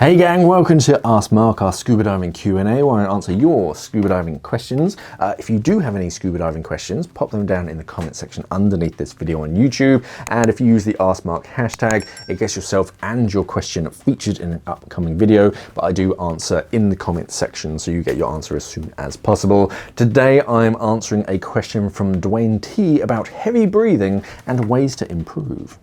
Hey gang, welcome to Ask Mark, our scuba diving Q&A, where I answer your scuba diving questions. If you do have any scuba diving questions, pop them down in the comment section underneath this video on YouTube. And if you use the Ask Mark hashtag, it gets yourself and your question featured in an upcoming video. But I do answer in the comment section, so you get your answer as soon as possible. Today I'm answering a question from Duane T about heavy breathing and ways to improve.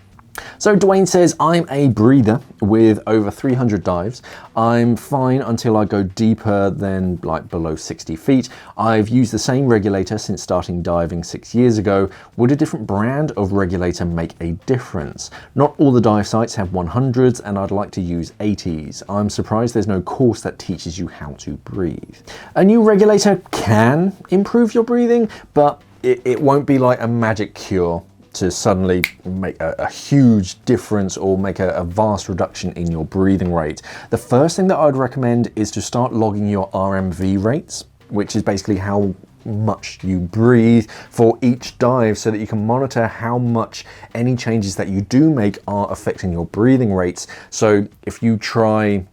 So Duane says, I'm a breather with over 300 dives. I'm fine until I go deeper than below 60 feet. I've used the same regulator since starting diving 6 years ago. Would a different brand of regulator make a difference? Not all the dive sites have 100s and I'd like to use 80s. I'm surprised there's no course that teaches you how to breathe. A new regulator can improve your breathing, but it won't be like a magic cure to suddenly make a huge difference or make a vast reduction in your breathing rate. The first thing that I'd recommend is to start logging your RMV rates, which is basically how much you breathe for each dive, so that you can monitor how much any changes that you do make are affecting your breathing rates. So if you try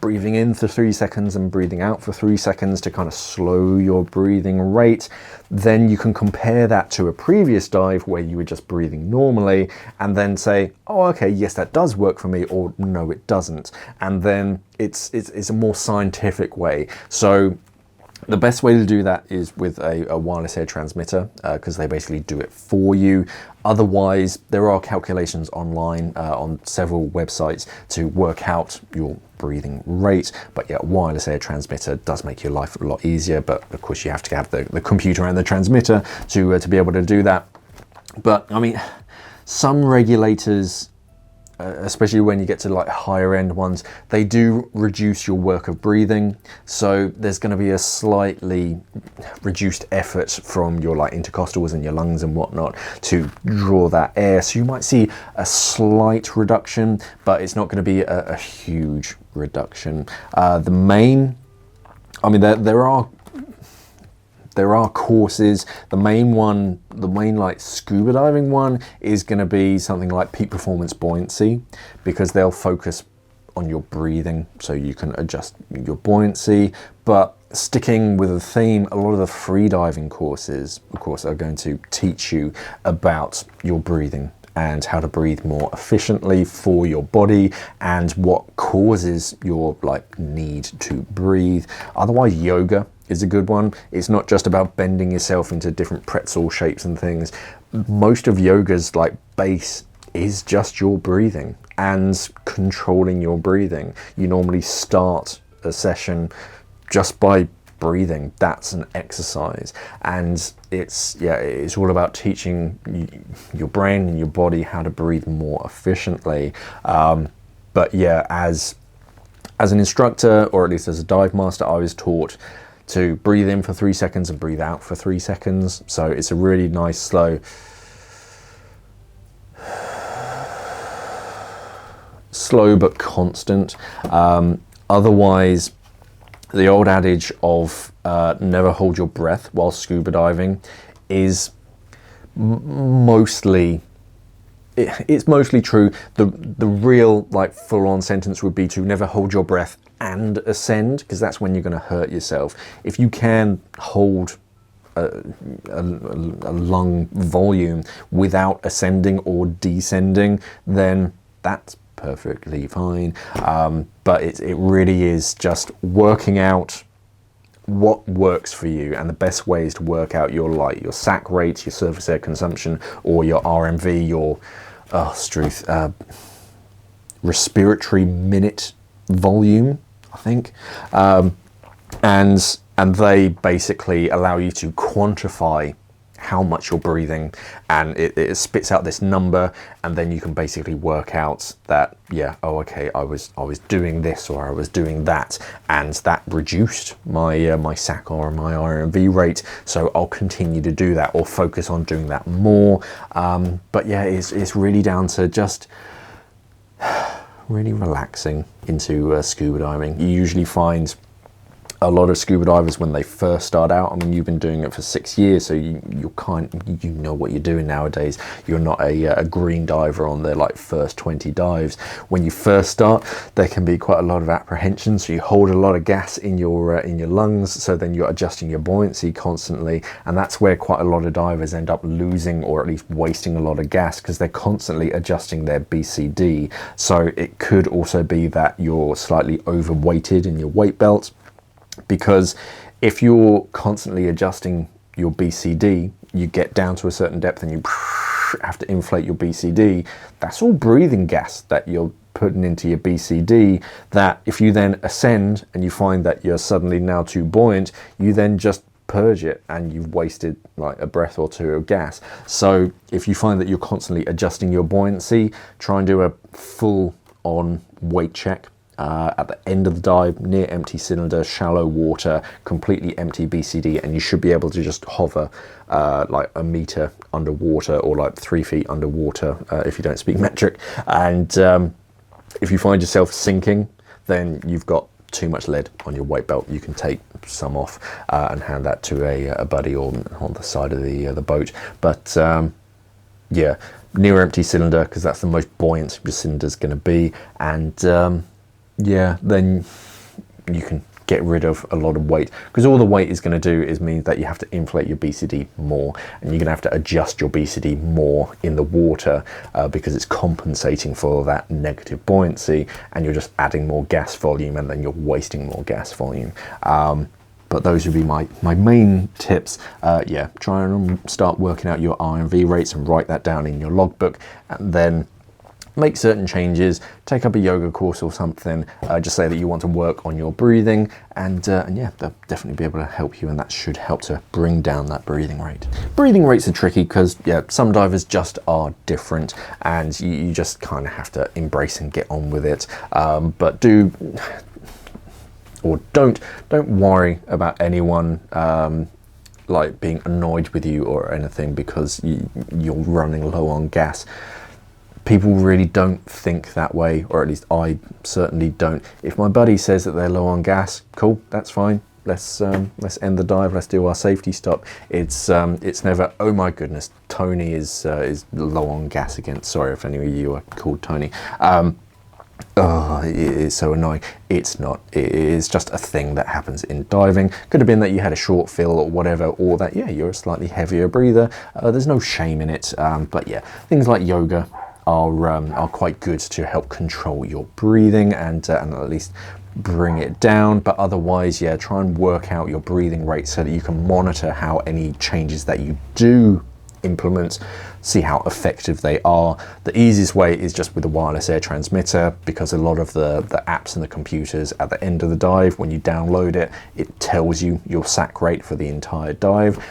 breathing in for 3 seconds and breathing out for 3 seconds to kind of slow your breathing rate, then you can compare that to a previous dive where you were just breathing normally and then say, oh, okay, yes, that does work for me, or no, it doesn't. And then it's a more scientific way. So the best way to do that is with a wireless air transmitter, because they basically do it for you. Otherwise, there are calculations online on several websites to work out your breathing rate. But yeah, wireless air transmitter does make your life a lot easier. But of course, you have to have the computer and the transmitter to be able to do that. But I mean, some regulators, especially when you get to higher end ones, they do reduce your work of breathing. So there's going to be a slightly reduced effort from your intercostals and your lungs and whatnot to draw that air. So you might see a slight reduction, but it's not going to be a huge reduction. There are courses. The main scuba diving one is going to be something like Peak Performance Buoyancy, because they'll focus on your breathing so you can adjust your buoyancy. But sticking with the theme, a lot of the free diving courses, of course, are going to teach you about your breathing and how to breathe more efficiently for your body and what causes your need to breathe. Otherwise, yoga is a good one. It's not just about bending yourself into different pretzel shapes and things. Most of yoga's base is just your breathing and controlling your breathing. You normally start a session just by breathing. That's an exercise, and it's all about teaching your brain and your body how to breathe more efficiently. But yeah, as an instructor, or at least as a dive master, I was taught to breathe in for 3 seconds and breathe out for 3 seconds. So it's a really nice slow but constant. Otherwise, the old adage of never hold your breath while scuba diving is mostly true. The real full-on sentence would be to never hold your breath and ascend, because that's when you're going to hurt yourself. If you can hold a lung volume without ascending or descending, then that's perfectly fine. But it really is just working out what works for you, and the best way is to work out your SAC rates, your surface air consumption, or your RMV, your respiratory minute volume, I think. And they basically allow you to quantify how much you're breathing, and it spits out this number, and then you can basically work out that, yeah, oh, okay, I was doing this, or I was doing that, and that reduced my SAC or my RMV rate, so I'll continue to do that or focus on doing that more. But yeah, it's really down to just really relaxing into scuba diving. You usually find A lot of scuba divers, when they first start out, I mean, you've been doing it for 6 years, so you know what you're doing nowadays. You're not a green diver on their like first 20 dives. When you first start, there can be quite a lot of apprehension, so you hold a lot of gas in your lungs, so then you're adjusting your buoyancy constantly, and that's where quite a lot of divers end up losing or at least wasting a lot of gas, because they're constantly adjusting their BCD. So it could also be that you're slightly overweighted in your weight belt, because if you're constantly adjusting your BCD, you get down to a certain depth and you have to inflate your BCD. That's all breathing gas that you're putting into your BCD, that if you then ascend and you find that you're suddenly now too buoyant, you then just purge it and you've wasted like a breath or two of gas. So if you find that you're constantly adjusting your buoyancy, try and do a full on weight check at the end of the dive, near empty cylinder, shallow water, completely empty BCD, and you should be able to just hover like a meter underwater or like 3 feet underwater if you don't speak metric. And if you find yourself sinking, then you've got too much lead on your weight belt. You can take some off and hand that to a buddy or on the side of the boat. But yeah, near empty cylinder, because that's the most buoyant your cylinder's going to be. And yeah, then you can get rid of a lot of weight, because all the weight is going to do is mean that you have to inflate your BCD more, and you're going to have to adjust your BCD more in the water because it's compensating for that negative buoyancy, and you're just adding more gas volume, and then you're wasting more gas volume. But those would be my main tips. Yeah, try and start working out your R&V rates and write that down in your logbook, and then make certain changes, take up a yoga course or something, just say that you want to work on your breathing, and yeah, they'll definitely be able to help you, and that should help to bring down that breathing rate. Breathing rates are tricky because, yeah, some divers just are different, and you just kind of have to embrace and get on with it. But don't worry about anyone like being annoyed with you or anything because you're running low on gas. People really don't think that way, or at least I certainly don't. If my buddy says that they're low on gas, cool, that's fine. Let's end the dive. Let's do our safety stop. It's never, oh my goodness, Tony is low on gas again. Sorry if any of you are called Tony. Oh, it is so annoying. It's not. It is just a thing that happens in diving. Could have been that you had a short fill or whatever, or that, yeah, you're a slightly heavier breather. There's no shame in it. But yeah, things like yoga are quite good to help control your breathing and at least bring it down. But otherwise, yeah, try and work out your breathing rate so that you can monitor how any changes that you do implement, see how effective they are. The easiest way is just with a wireless air transmitter, because a lot of the apps and the computers at the end of the dive, when you download it, it tells you your SAC rate for the entire dive.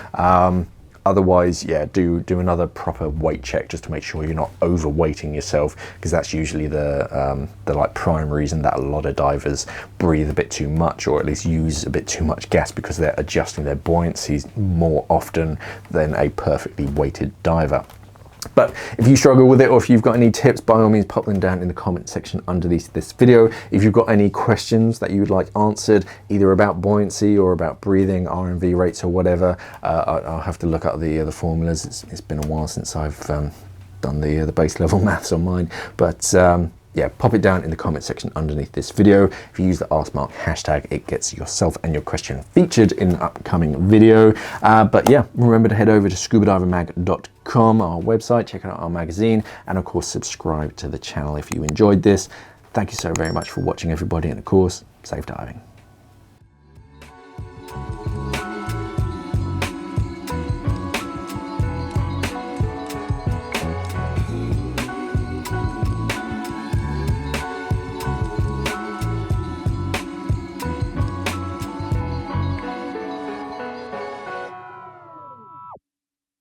Otherwise, yeah, do another proper weight check just to make sure you're not overweighting yourself, because that's usually the like prime reason that a lot of divers breathe a bit too much, or at least use a bit too much gas, because they're adjusting their buoyancies more often than a perfectly weighted diver. But if you struggle with it, or if you've got any tips, by all means pop them down in the comment section underneath this video. If you've got any questions that you would like answered, either about buoyancy or about breathing, R&V rates or whatever, I'll have to look up the formulas. It's been a while since I've done the base level maths on mine, but yeah, pop it down in the comment section underneath this video. If you use the AskMark hashtag, it gets yourself and your question featured in an upcoming video. But yeah, remember to head over to scubadivermag.com, our website, check out our magazine, and of course subscribe to the channel if you enjoyed this. Thank you so very much for watching, everybody, and of course, safe diving.